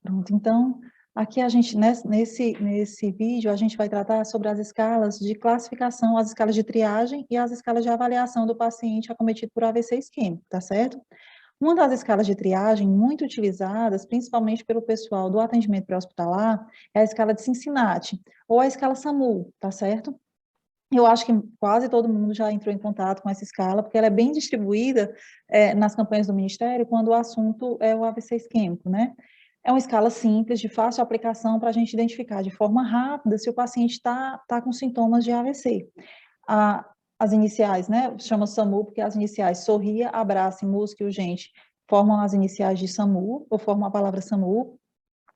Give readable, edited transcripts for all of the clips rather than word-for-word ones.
Pronto, então, aqui a gente, nesse vídeo, a gente vai tratar sobre as escalas de classificação, as escalas de triagem e as escalas de avaliação do paciente acometido por AVC isquêmico, tá certo? Uma das escalas de triagem muito utilizadas, principalmente pelo pessoal do atendimento pré-hospitalar, é a escala de Cincinnati, ou a escala SAMU, tá certo? Eu acho que quase todo mundo já entrou em contato com essa escala, porque ela é bem distribuída nas campanhas do Ministério, quando o assunto é o AVC isquêmico, né? É uma escala simples, de fácil aplicação, para a gente identificar de forma rápida se o paciente está com sintomas de AVC. As iniciais, né, chama SAMU, porque as iniciais sorria, abrace, música e urgente formam as iniciais de SAMU, ou formam a palavra SAMU,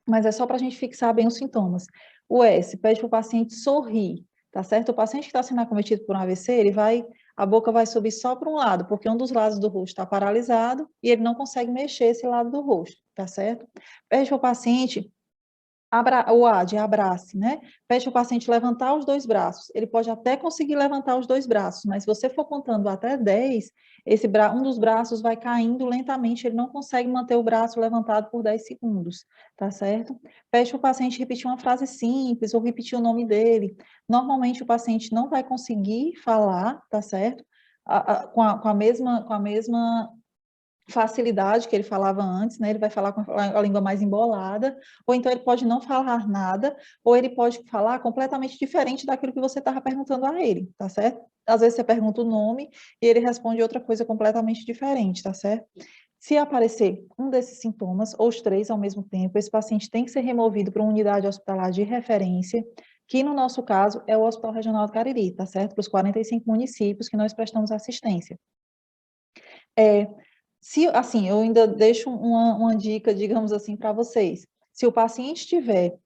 mas é só para a gente fixar bem os sintomas. O S pede para o paciente sorrir, tá certo? O paciente que está sendo acometido por um AVC, a boca vai subir só para um lado, porque um dos lados do rosto está paralisado e ele não consegue mexer esse lado do rosto, tá certo? Pede para o paciente o A de abrace, né? Pede para o paciente levantar os dois braços. Ele pode até conseguir levantar os dois braços, mas se você for contando até 10, um dos braços vai caindo lentamente, ele não consegue manter o braço levantado por 10 segundos, tá certo? Pede para o paciente repetir uma frase simples ou repetir o nome dele. Normalmente o paciente não vai conseguir falar, tá certo? Com a mesma facilidade que ele falava antes, né? Ele vai falar com a língua mais embolada, ou então ele pode não falar nada, ou ele pode falar completamente diferente daquilo que você estava perguntando a ele, tá certo? Às vezes você pergunta o nome e ele responde outra coisa completamente diferente, tá certo? Se aparecer um desses sintomas, ou os três ao mesmo tempo, esse paciente tem que ser removido para uma unidade hospitalar de referência, que no nosso caso é o Hospital Regional do Cariri, tá certo? Para os 45 municípios que nós prestamos assistência. Assim, eu ainda deixo uma dica, digamos assim, para vocês. Se o paciente tiver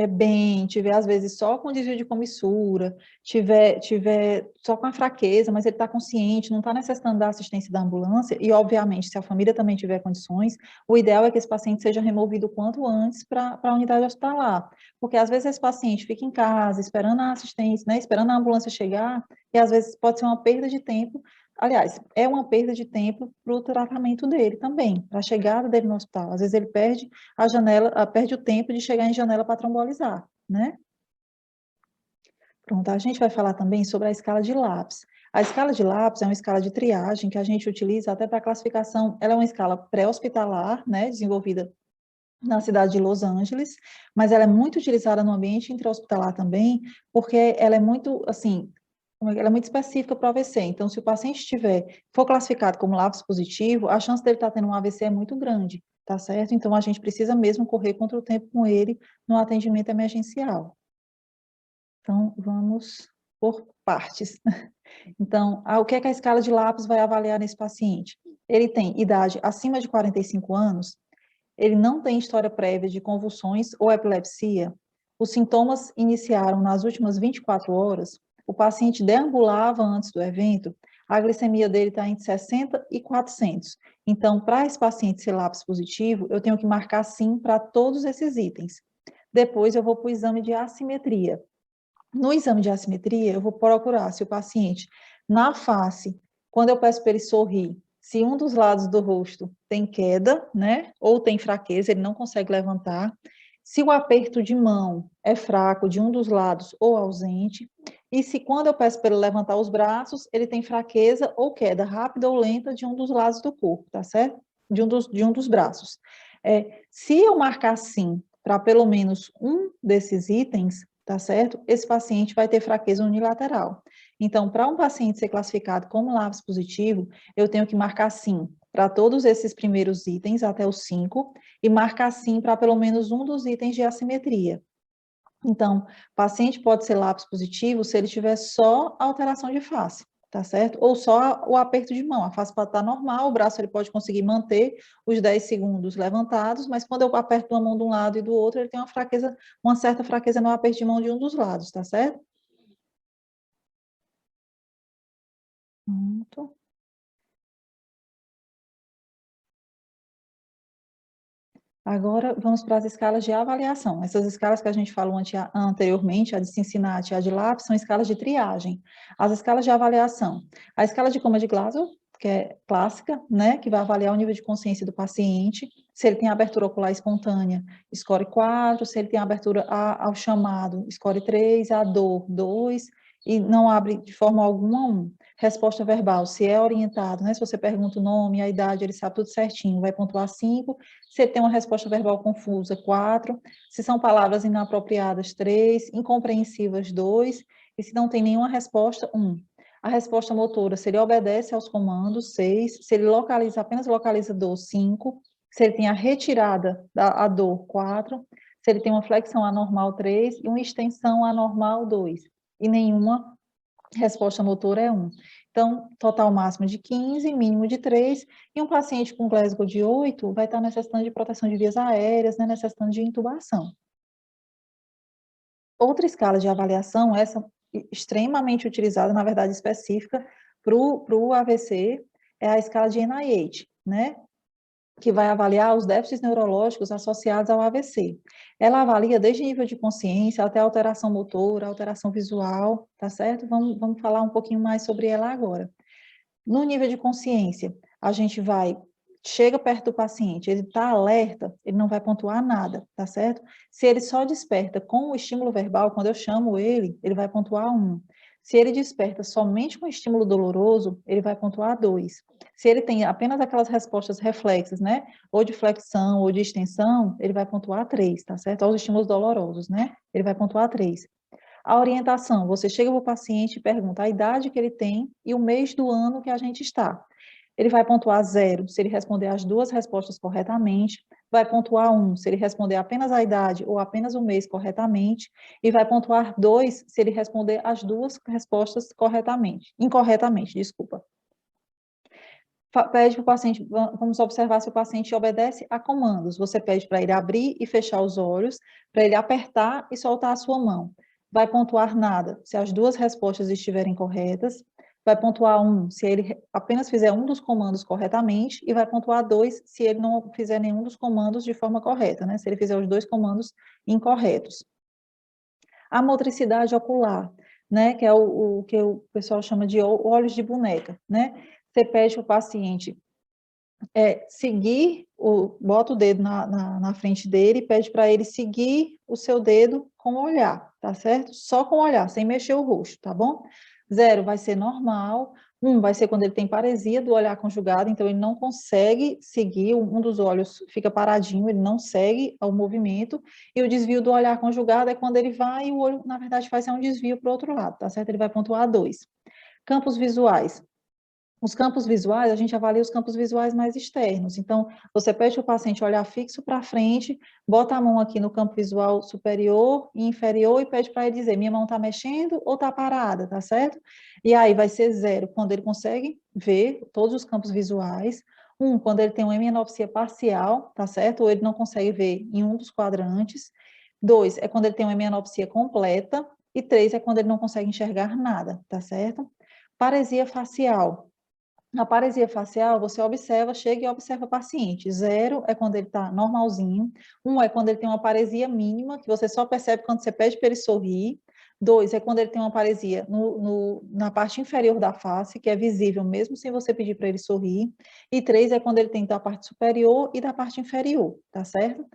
bem, tiver às vezes só com desvio de comissura, tiver só com a fraqueza, mas ele está consciente, não está necessitando da assistência da ambulância, e obviamente, se a família também tiver condições, o ideal é que esse paciente seja removido o quanto antes para a unidade hospitalar, porque às vezes esse paciente fica em casa, esperando a assistência, né, esperando a ambulância chegar, e às vezes pode ser uma perda de tempo. Aliás, é uma perda de tempo para o tratamento dele também, para a chegada dele no hospital. Às vezes ele perde a janela, perde o tempo de chegar em janela para trombolizar, né? Pronto, a gente vai falar também sobre a escala de Lapes. A escala de Lapes é uma escala de triagem que a gente utiliza até para classificação. Ela é uma escala pré-hospitalar, né, desenvolvida na cidade de Los Angeles, mas ela é muito utilizada no ambiente intra-hospitalar também, porque ela é muito, assim, ela é muito específica para o AVC. Então, se o paciente for classificado como LAPS positivo, a chance dele estar tendo um AVC é muito grande, tá certo? Então, a gente precisa mesmo correr contra o tempo com ele no atendimento emergencial. Então, vamos por partes. Então, o que é que a escala de LAPS vai avaliar nesse paciente? Ele tem idade acima de 45 anos, ele não tem história prévia de convulsões ou epilepsia, os sintomas iniciaram nas últimas 24 horas, o paciente deambulava antes do evento, a glicemia dele está entre 60 e 400. Então, para esse paciente ser LAPS positivo, eu tenho que marcar sim para todos esses itens. Depois eu vou para o exame de assimetria. No exame de assimetria, eu vou procurar se o paciente, na face, quando eu peço para ele sorrir, se um dos lados do rosto tem queda, né, ou tem fraqueza, ele não consegue levantar, se o aperto de mão é fraco de um dos lados ou ausente, e se quando eu peço para ele levantar os braços, ele tem fraqueza ou queda rápida ou lenta de um dos lados do corpo, tá certo? De um dos braços. Se eu marcar sim para pelo menos um desses itens, tá certo? Esse paciente vai ter fraqueza unilateral. Então, para um paciente ser classificado como LAPS positivo, eu tenho que marcar sim para todos esses primeiros itens, até os 5, e marcar sim para pelo menos um dos itens de assimetria. Então, o paciente pode ser LAPS positivo se ele tiver só alteração de face, tá certo? Ou só o aperto de mão, a face pode estar normal, o braço ele pode conseguir manter os 10 segundos levantados, mas quando eu aperto uma mão de um lado e do outro, ele tem uma certa fraqueza no aperto de mão de um dos lados, tá certo? Pronto. Agora, vamos para as escalas de avaliação. Essas escalas que a gente falou anteriormente, a de Cincinnati e a de Lapes, são escalas de triagem. As escalas de avaliação. A escala de Coma de Glasgow, que é clássica, né, que vai avaliar o nível de consciência do paciente. Se ele tem abertura ocular espontânea, score 4, se ele tem abertura ao chamado, score 3, a dor, 2, e não abre de forma alguma 1. Resposta verbal, se é orientado, né, se você pergunta o nome, a idade, ele sabe tudo certinho, vai pontuar 5. Se ele tem uma resposta verbal confusa, 4. Se são palavras inapropriadas, 3. Incompreensivas, 2. E se não tem nenhuma resposta, 1. A resposta motora, se ele obedece aos comandos, 6. Se ele localiza, apenas localiza dor, 5. Se ele tem a retirada da dor, 4. Se ele tem uma flexão anormal, 3. E uma extensão anormal, 2. E nenhuma resposta motora é 1. Então, total máximo de 15, mínimo de 3. E um paciente com Glasgow de 8 vai estar necessitando de proteção de vias aéreas, né, necessitando de intubação. Outra escala de avaliação, essa extremamente utilizada, na verdade específica, para o AVC, é a escala de NIH, né? Que vai avaliar os déficits neurológicos associados ao AVC. Ela avalia desde nível de consciência até alteração motora, alteração visual, tá certo? Vamos falar um pouquinho mais sobre ela agora. No nível de consciência, a gente chega perto do paciente, ele está alerta, ele não vai pontuar nada, tá certo? Se ele só desperta com o estímulo verbal, quando eu chamo ele vai pontuar 1. Se ele desperta somente com estímulo doloroso, ele vai pontuar 2. Se ele tem apenas aquelas respostas reflexas, né? Ou de flexão ou de extensão, ele vai pontuar 3, tá certo? Aos estímulos dolorosos, né? Ele vai pontuar 3. A orientação, você chega para o paciente e pergunta a idade que ele tem e o mês do ano que a gente está. Ele vai pontuar 0 se ele responder as duas respostas corretamente, vai pontuar 1 se ele responder apenas a idade ou apenas o mês corretamente, e vai pontuar 2 se ele responder as duas respostas incorretamente, desculpa. Pede para o paciente, vamos observar se o paciente obedece a comandos. Você pede para ele abrir e fechar os olhos, para ele apertar e soltar a sua mão. Vai pontuar nada se as duas respostas estiverem corretas, vai pontuar 1 se ele apenas fizer um dos comandos corretamente, e vai pontuar 2 se ele não fizer nenhum dos comandos de forma correta, né? Se ele fizer os dois comandos incorretos. A motricidade ocular, né? Que é o que o pessoal chama de olhos de boneca, né? Você pede para o paciente bota o dedo na frente dele e pede para ele seguir o seu dedo com o olhar, tá certo? Só com o olhar, sem mexer o rosto, tá bom? 0 vai ser normal, 1 vai ser quando ele tem paresia do olhar conjugado, então ele não consegue seguir, um dos olhos fica paradinho, ele não segue o movimento, e o desvio do olhar conjugado é quando ele vai e o olho, na verdade, faz um desvio para o outro lado, tá certo? Ele vai pontuar 2. Campos visuais. Os campos visuais, a gente avalia os campos visuais mais externos. Então, você pede para o paciente olhar fixo para frente, bota a mão aqui no campo visual superior e inferior e pede para ele dizer, minha mão está mexendo ou está parada, tá certo? E aí vai ser 0, quando ele consegue ver todos os campos visuais. 1, quando ele tem uma hemianopsia parcial, tá certo? Ou ele não consegue ver em um dos quadrantes. 2, é quando ele tem uma hemianopsia completa. E 3, é quando ele não consegue enxergar nada, tá certo? Paresia facial. Na paresia facial, você observa, chega e observa o paciente. 0 é quando ele está normalzinho. 1 é quando ele tem uma paresia mínima, que você só percebe quando você pede para ele sorrir. 2 é quando ele tem uma paresia na parte inferior da face, que é visível mesmo sem você pedir para ele sorrir. E 3 é quando ele tem da parte superior e da parte inferior, tá certo?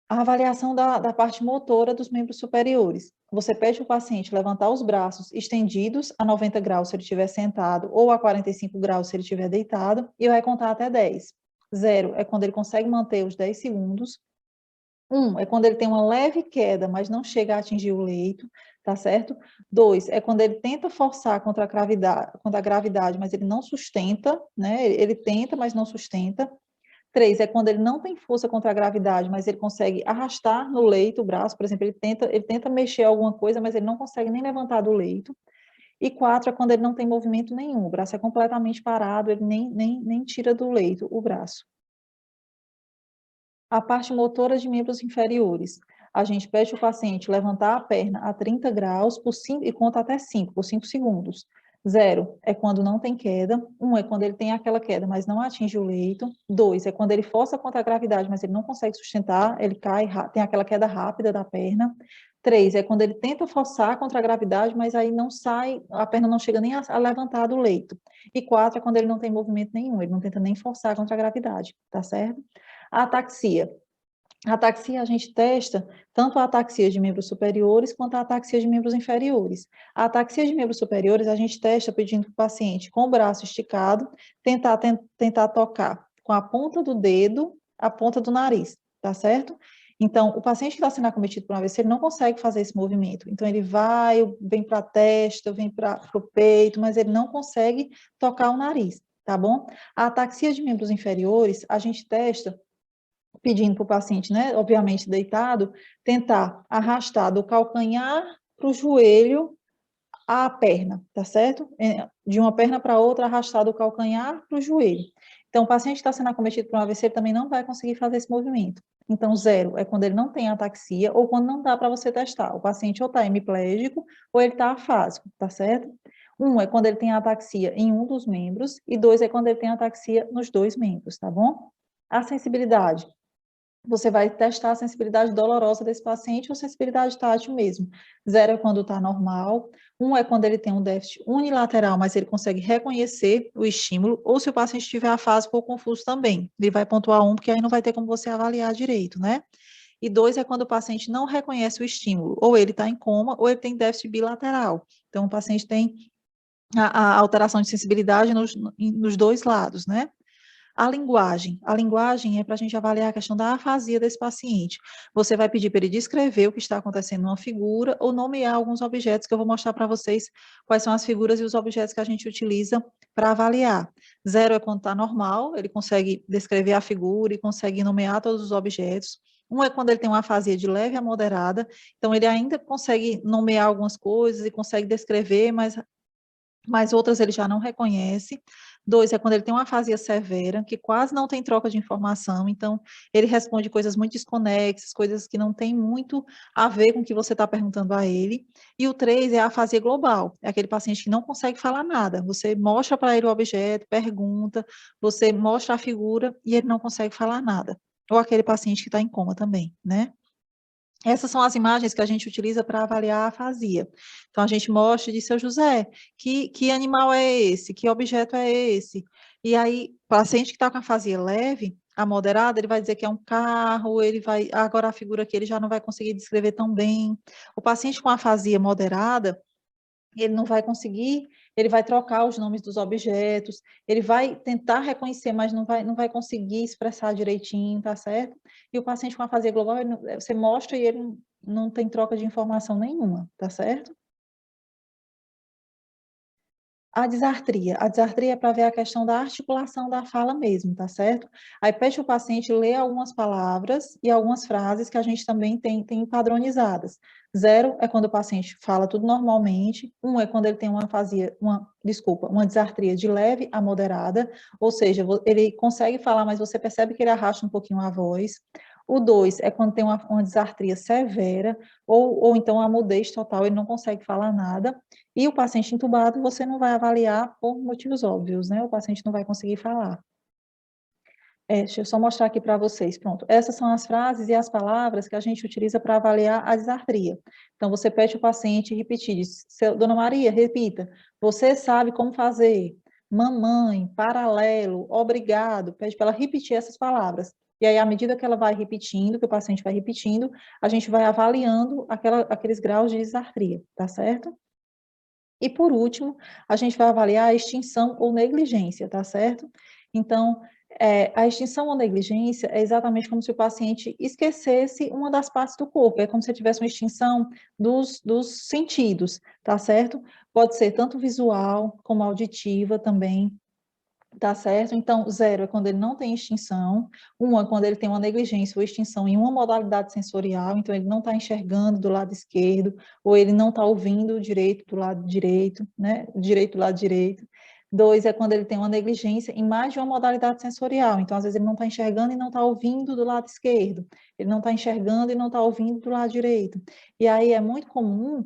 A avaliação da parte motora dos membros superiores. Você pede para o paciente levantar os braços estendidos a 90 graus se ele estiver sentado, ou a 45 graus se ele estiver deitado, e vai contar até 10. 0 é quando ele consegue manter os 10 segundos. 1 é quando ele tem uma leve queda, mas não chega a atingir o leito, tá certo? 2 é quando ele tenta forçar contra a gravidade, mas ele não sustenta, né? Ele tenta, mas não sustenta. 3 é quando ele não tem força contra a gravidade, mas ele consegue arrastar no leito o braço, por exemplo, ele tenta mexer alguma coisa, mas ele não consegue nem levantar do leito. E 4 é quando ele não tem movimento nenhum, o braço é completamente parado, ele nem tira do leito o braço. A parte motora de membros inferiores. A gente pede para o paciente levantar a perna a 30 graus e conta até 5, por 5 segundos. 0 é quando não tem queda. 1 é quando ele tem aquela queda, mas não atinge o leito. 2 é quando ele força contra a gravidade, mas ele não consegue sustentar, ele cai, tem aquela queda rápida da perna. 3 é quando ele tenta forçar contra a gravidade, mas aí não sai, a perna não chega nem a levantar do leito. E 4 é quando ele não tem movimento nenhum, ele não tenta nem forçar contra a gravidade, tá certo? A ataxia. A ataxia a gente testa tanto a ataxia de membros superiores quanto a ataxia de membros inferiores. A ataxia de membros superiores a gente testa pedindo para o paciente com o braço esticado tentar tocar com a ponta do dedo a ponta do nariz, tá certo? Então, o paciente que está sendo acometido por um AVC, ele não consegue fazer esse movimento. Então, ele vem para a testa, vem para o peito, mas ele não consegue tocar o nariz, tá bom? A ataxia de membros inferiores, a gente testa pedindo para o paciente, né, obviamente deitado, tentar arrastar do calcanhar para o joelho a perna, tá certo? De uma perna para outra, arrastar do calcanhar para o joelho. Então, o paciente que está sendo acometido por um AVC, ele também não vai conseguir fazer esse movimento. Então, 0 é quando ele não tem ataxia ou quando não dá para você testar. O paciente ou está hemiplégico ou ele está afásico, tá certo? 1 é quando ele tem ataxia em um dos membros e 2 é quando ele tem ataxia nos dois membros, tá bom? A sensibilidade. Você vai testar a sensibilidade dolorosa desse paciente ou sensibilidade tátil mesmo. 0 é quando está normal, 1 é quando ele tem um déficit unilateral, mas ele consegue reconhecer o estímulo, ou se o paciente estiver afásico ou confuso também. Ele vai pontuar 1, porque aí não vai ter como você avaliar direito, né? E 2 é quando o paciente não reconhece o estímulo, ou ele está em coma, ou ele tem déficit bilateral. Então, o paciente tem a alteração de sensibilidade nos dois lados, né? A linguagem é para a gente avaliar a questão da afasia desse paciente. Você vai pedir para ele descrever o que está acontecendo numa figura ou nomear alguns objetos que eu vou mostrar para vocês quais são as figuras e os objetos que a gente utiliza para avaliar. 0 é quando está normal, ele consegue descrever a figura e consegue nomear todos os objetos. 1 é quando ele tem uma afasia de leve a moderada, então ele ainda consegue nomear algumas coisas e consegue descrever, mas outras ele já não reconhece. 2 é quando ele tem uma afasia severa, que quase não tem troca de informação, então ele responde coisas muito desconexas, coisas que não têm muito a ver com o que você está perguntando a ele. E o 3 é a afasia global, é aquele paciente que não consegue falar nada. Você mostra para ele o objeto, pergunta, você mostra a figura e ele não consegue falar nada. Ou aquele paciente que está em coma também, né? Essas são as imagens que a gente utiliza para avaliar a afasia. Então, a gente mostra e diz, seu José, que animal é esse? Que objeto é esse? E aí, o paciente que está com afasia leve, a moderada, ele vai dizer que é um carro, ele vai, agora a figura aqui ele já não vai conseguir descrever tão bem. O paciente com afasia moderada, ele não vai conseguir, ele vai trocar os nomes dos objetos, ele vai tentar reconhecer, mas não vai conseguir expressar direitinho, tá certo? E o paciente com afasia global, você mostra e ele não tem troca de informação nenhuma, tá certo? A disartria é para ver a questão da articulação da fala mesmo, tá certo? Aí pede o paciente ler algumas palavras e algumas frases que a gente também tem padronizadas. 0 é quando o paciente fala tudo normalmente, 1 é quando ele tem uma afasia, uma disartria de leve a moderada, ou seja, ele consegue falar, mas você percebe que ele arrasta um pouquinho a voz. O 2 é quando tem uma disartria severa, ou então a mudez total, ele não consegue falar nada. E o paciente entubado, você não vai avaliar por motivos óbvios, né? O paciente não vai conseguir falar. Deixa eu só mostrar aqui para vocês, pronto. Essas são as frases e as palavras que a gente utiliza para avaliar a disartria. Então, você pede o paciente repetir, diz, Dona Maria, repita, você sabe como fazer, mamãe, paralelo, obrigado, pede para ela repetir essas palavras. E aí, à medida que ela vai repetindo, que o paciente vai repetindo, a gente vai avaliando aqueles graus de disartria, tá certo? E, por último, a gente vai avaliar a extinção ou negligência, tá certo? Então, a extinção ou negligência é exatamente como se o paciente esquecesse uma das partes do corpo, é como se tivesse uma extinção dos sentidos, tá certo? Pode ser tanto visual como auditiva também, tá certo? Então, 0 é quando ele não tem extinção, 1 é quando ele tem uma negligência ou extinção em uma modalidade sensorial, então ele não está enxergando do lado esquerdo, ou ele não está ouvindo direito do lado direito, né? Direito do lado direito. 2 é quando ele tem uma negligência em mais de uma modalidade sensorial, então às vezes ele não está enxergando e não está ouvindo do lado esquerdo, ele não está enxergando e não está ouvindo do lado direito. E aí é muito comum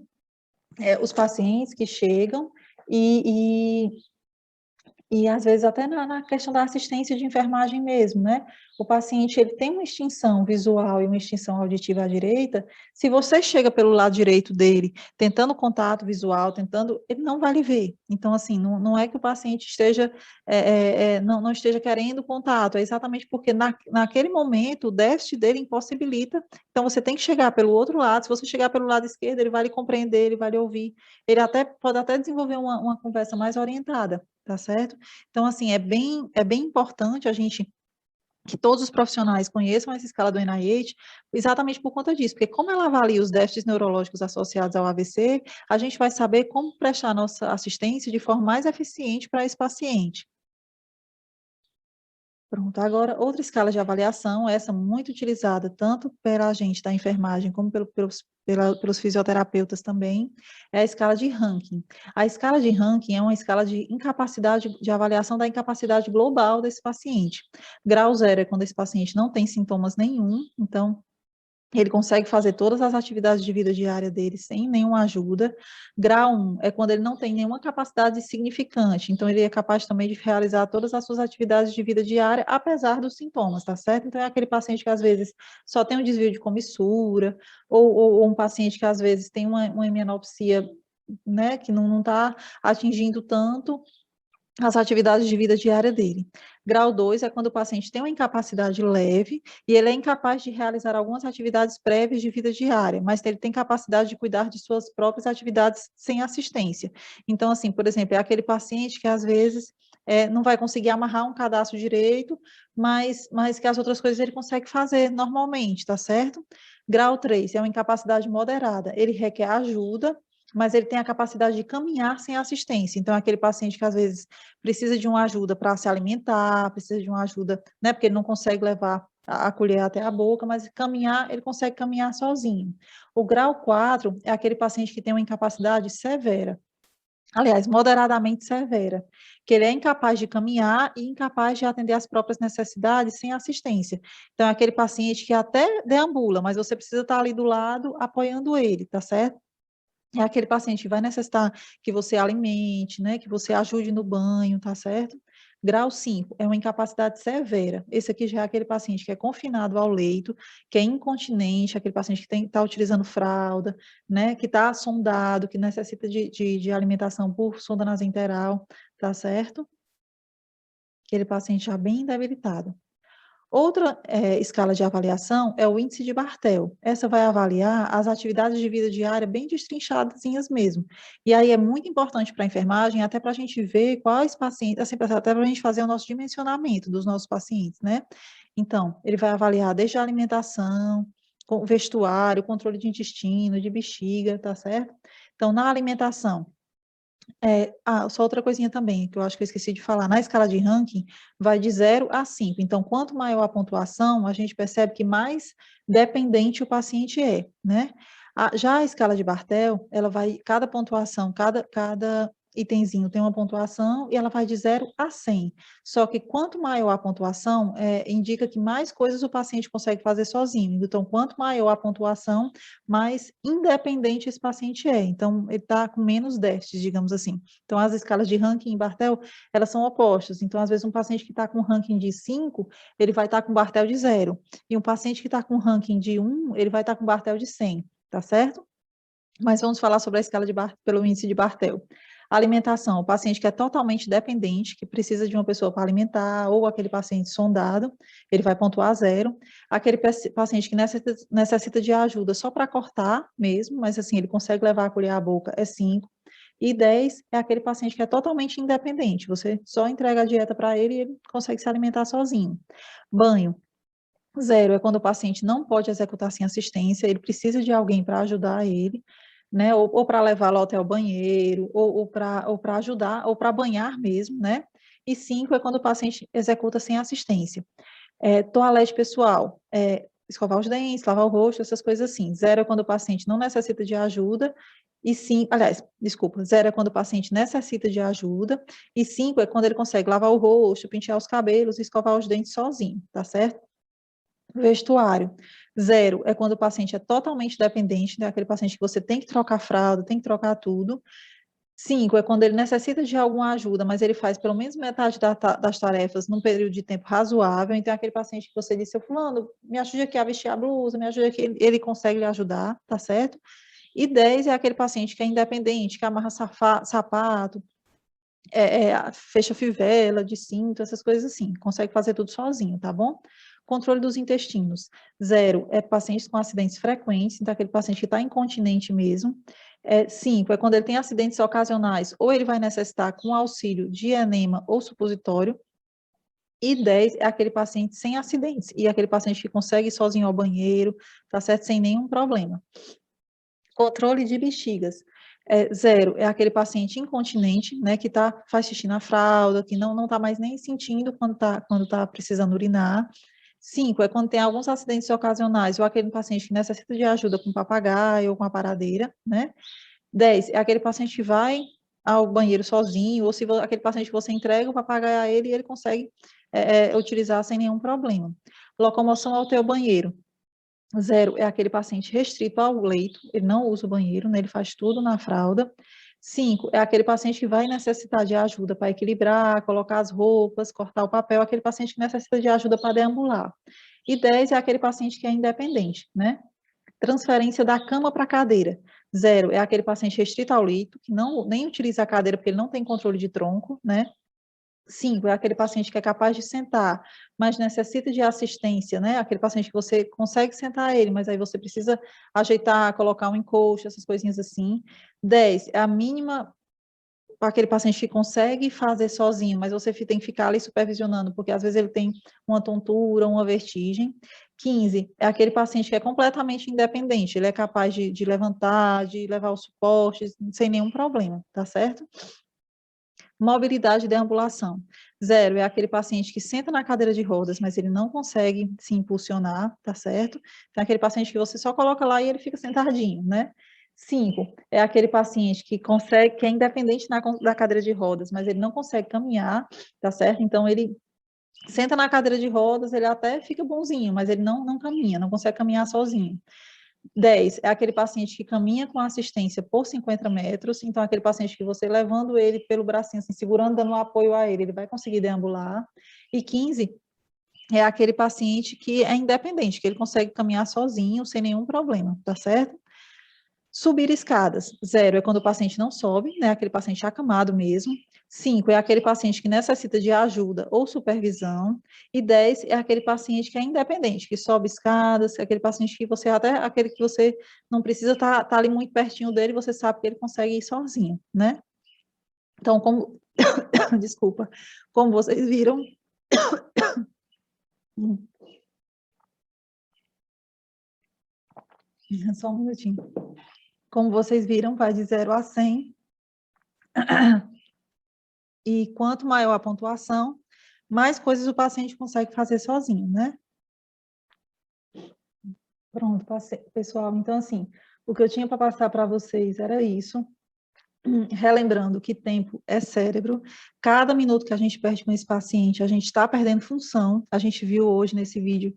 os pacientes que chegam e E às vezes até na questão da assistência de enfermagem mesmo, né? O paciente ele tem uma extinção visual e uma extinção auditiva à direita. Se você chega pelo lado direito dele, tentando contato visual, tentando, ele não vai lhe ver. Então, assim, não é que o paciente esteja não esteja querendo contato, é exatamente porque naquele momento o déficit dele impossibilita. Então, você tem que chegar pelo outro lado. Se você chegar pelo lado esquerdo, ele vai lhe compreender, ele vai lhe ouvir. Ele até pode até desenvolver uma conversa mais orientada, tá certo? Então, assim, é bem importante a gente que todos os profissionais conheçam essa escala do NIH, exatamente por conta disso, porque como ela avalia os déficits neurológicos associados ao AVC, a gente vai saber como prestar nossa assistência de forma mais eficiente para esse paciente. Pronto, agora outra escala de avaliação, essa muito utilizada tanto pela gente da enfermagem como pelos fisioterapeutas também, é a escala de Rankin. A escala de Rankin é uma escala de incapacidade, de avaliação da incapacidade global desse paciente. Grau zero é quando esse paciente não tem sintomas nenhum, então ele consegue fazer todas as atividades de vida diária dele sem nenhuma ajuda. Grau 1 é quando ele não tem nenhuma capacidade significante, então ele é capaz também de realizar todas as suas atividades de vida diária, apesar dos sintomas, tá certo? Então é aquele paciente que às vezes só tem um desvio de comissura, ou um paciente que às vezes tem uma hemianopsia, né, que não está atingindo tanto as atividades de vida diária dele. Grau 2 é quando o paciente tem uma incapacidade leve e ele é incapaz de realizar algumas atividades prévias de vida diária, mas ele tem capacidade de cuidar de suas próprias atividades sem assistência. Então, assim, por exemplo, é aquele paciente que às vezes não vai conseguir amarrar um cadastro direito, mas que as outras coisas ele consegue fazer normalmente, tá certo? Grau 3 é uma incapacidade moderada, ele requer ajuda, mas ele tem a capacidade de caminhar sem assistência. Então, é aquele paciente que às vezes precisa de uma ajuda para se alimentar, precisa de uma ajuda, né, porque ele não consegue levar a colher até a boca, mas caminhar, ele consegue caminhar sozinho. O grau 4 é aquele paciente que tem uma incapacidade severa, aliás, moderadamente severa, que ele é incapaz de caminhar e incapaz de atender às próprias necessidades sem assistência. Então, é aquele paciente que até deambula, mas você precisa estar ali do lado apoiando ele, tá certo? É aquele paciente que vai necessitar que você alimente, né, que você ajude no banho, tá certo? Grau 5 é uma incapacidade severa. Esse aqui já é aquele paciente que é confinado ao leito, que é incontinente, aquele paciente que está utilizando fralda, né, que está sondado, que necessita de alimentação por sonda nasointeral, tá certo? Aquele paciente já bem debilitado. Outra escala de avaliação é o índice de Bartel. Essa vai avaliar as atividades de vida diária bem destrinchadas mesmo. E aí é muito importante para a enfermagem, até para a gente ver quais pacientes, assim, até para a gente fazer o nosso dimensionamento dos nossos pacientes, né? Então, ele vai avaliar desde a alimentação, vestuário, controle de intestino, de bexiga, tá certo? Então, na alimentação, só outra coisinha também, que eu acho que eu esqueci de falar. Na escala de ranking, vai de 0 a 5. Então, quanto maior a pontuação, a gente percebe que mais dependente o paciente é, né? Já a escala de Bartel, ela vai, cada pontuação, cada itemzinho tem uma pontuação e ela vai de 0 a 100. Só que quanto maior a pontuação, indica que mais coisas o paciente consegue fazer sozinho. Então, quanto maior a pontuação, mais independente esse paciente é. Então, ele está com menos déficits, digamos assim. Então, as escalas de ranking em Bartel, elas são opostas. Então, às vezes, um paciente que está com ranking de 5, ele vai estar com Bartel de 0. E um paciente que está com ranking de 1, ele vai estar com Bartel de 100, tá certo? Mas vamos falar sobre a escala pelo índice de Bartel. Alimentação, o paciente que é totalmente dependente, que precisa de uma pessoa para alimentar, ou aquele paciente sondado, ele vai pontuar 0. Aquele paciente que necessita de ajuda só para cortar mesmo, mas assim, ele consegue levar a colher à boca, é 5. E 10 é aquele paciente que é totalmente independente, você só entrega a dieta para ele e ele consegue se alimentar sozinho. Banho, 0 é quando o paciente não pode executar sem assistência, ele precisa de alguém para ajudar ele, né, ou para levá-lo até o banheiro, ou para ajudar, ou para banhar mesmo, né, e 5 é quando o paciente executa sem assistência. Toalete pessoal, escovar os dentes, lavar o rosto, essas coisas assim. 0 é quando o paciente não necessita de ajuda, e 5, aliás, desculpa, 0 é quando o paciente necessita de ajuda, e 5 é quando ele consegue lavar o rosto, pentear os cabelos e escovar os dentes sozinho, tá certo? Vestuário. 0 é quando o paciente é totalmente dependente, né? Aquele paciente que você tem que trocar fralda, tem que trocar tudo. 5 é quando ele necessita de alguma ajuda, mas ele faz pelo menos metade das tarefas num período de tempo razoável. Então, aquele paciente que você disse, fulano, me ajude aqui a vestir a blusa, me ajude aqui, ele consegue lhe ajudar, tá certo? E 10 é aquele paciente que é independente, que amarra sapato, fecha fivela de cinto, essas coisas assim, consegue fazer tudo sozinho, tá bom? Controle dos intestinos. 0 é pacientes com acidentes frequentes, então aquele paciente que está incontinente mesmo. 5 é quando ele tem acidentes ocasionais, ou ele vai necessitar com auxílio de enema ou supositório. E 10 é aquele paciente sem acidentes, e aquele paciente que consegue ir sozinho ao banheiro, tá certo? Sem nenhum problema. Controle de bexigas. 0 é aquele paciente incontinente, né, que faz xixi na fralda, que não está mais nem sentindo quando tá precisando urinar. 5 é quando tem alguns acidentes ocasionais, ou aquele paciente que necessita de ajuda com papagaio ou com a paradeira, né? 10 é aquele paciente que vai ao banheiro sozinho, ou se aquele paciente que você entrega o papagaio a ele e ele consegue utilizar sem nenhum problema. Locomoção ao teu banheiro. 0 é aquele paciente restrito ao leito, ele não usa o banheiro, né, ele faz tudo na fralda. 5 é aquele paciente que vai necessitar de ajuda para equilibrar, colocar as roupas, cortar o papel, aquele paciente que necessita de ajuda para deambular. E 10 é aquele paciente que é independente, né? Transferência da cama para a cadeira. 0 é aquele paciente restrito ao leito, que nem utiliza a cadeira porque ele não tem controle de tronco, né? 5 é aquele paciente que é capaz de sentar, mas necessita de assistência, né? Aquele paciente que você consegue sentar ele, mas aí você precisa ajeitar, colocar um encosto, essas coisinhas assim. 10 é a mínima para aquele paciente que consegue fazer sozinho, mas você tem que ficar ali supervisionando, porque às vezes ele tem uma tontura, uma vertigem. 15 é aquele paciente que é completamente independente, ele é capaz de levantar, de levar os suportes, sem nenhum problema, tá certo? Mobilidade e deambulação. 0 é aquele paciente que senta na cadeira de rodas, mas ele não consegue se impulsionar, tá certo? Então, é aquele paciente que você só coloca lá e ele fica sentadinho, né? 5 é aquele paciente que consegue, que é independente da cadeira de rodas, mas ele não consegue caminhar, tá certo? Então, ele senta na cadeira de rodas, ele até fica bonzinho, mas ele não caminha, não consegue caminhar sozinho. 10 é aquele paciente que caminha com assistência por 50 metros, então aquele paciente que você levando ele pelo bracinho, assim, segurando, dando um apoio a ele vai conseguir deambular. E 15 é aquele paciente que é independente, que ele consegue caminhar sozinho, sem nenhum problema, tá certo? Subir escadas. 0 é quando o paciente não sobe, né? Aquele paciente acamado mesmo. 5 é aquele paciente que necessita de ajuda ou supervisão. E 10 é aquele paciente que é independente, que sobe escadas, é aquele paciente que você aquele que você não precisa estar ali muito pertinho dele, você sabe que ele consegue ir sozinho, né? Então, desculpa, como vocês viram, só um minutinho. Como vocês viram, vai de 0 a 100. E quanto maior a pontuação, mais coisas o paciente consegue fazer sozinho, né? Pronto, pessoal. Então, assim, o que eu tinha para passar para vocês era isso. Relembrando que tempo é cérebro. Cada minuto que a gente perde com esse paciente, a gente está perdendo função. A gente viu hoje nesse vídeo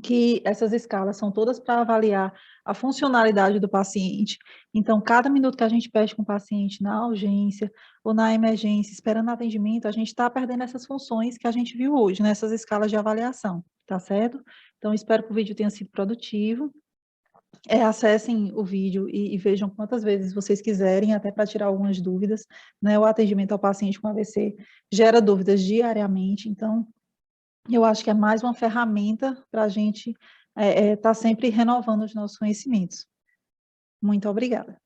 que essas escalas são todas para avaliar a funcionalidade do paciente. Então, cada minuto que a gente perde com o paciente na urgência ou na emergência, esperando atendimento, a gente está perdendo essas funções que a gente viu hoje, nessas escalas de avaliação, tá certo? Então, espero que o vídeo tenha sido produtivo. Acessem o vídeo e vejam quantas vezes vocês quiserem, até para tirar algumas dúvidas, né? O atendimento ao paciente com AVC gera dúvidas diariamente, então eu acho que é mais uma ferramenta para a gente estar sempre renovando os nossos conhecimentos. Muito obrigada.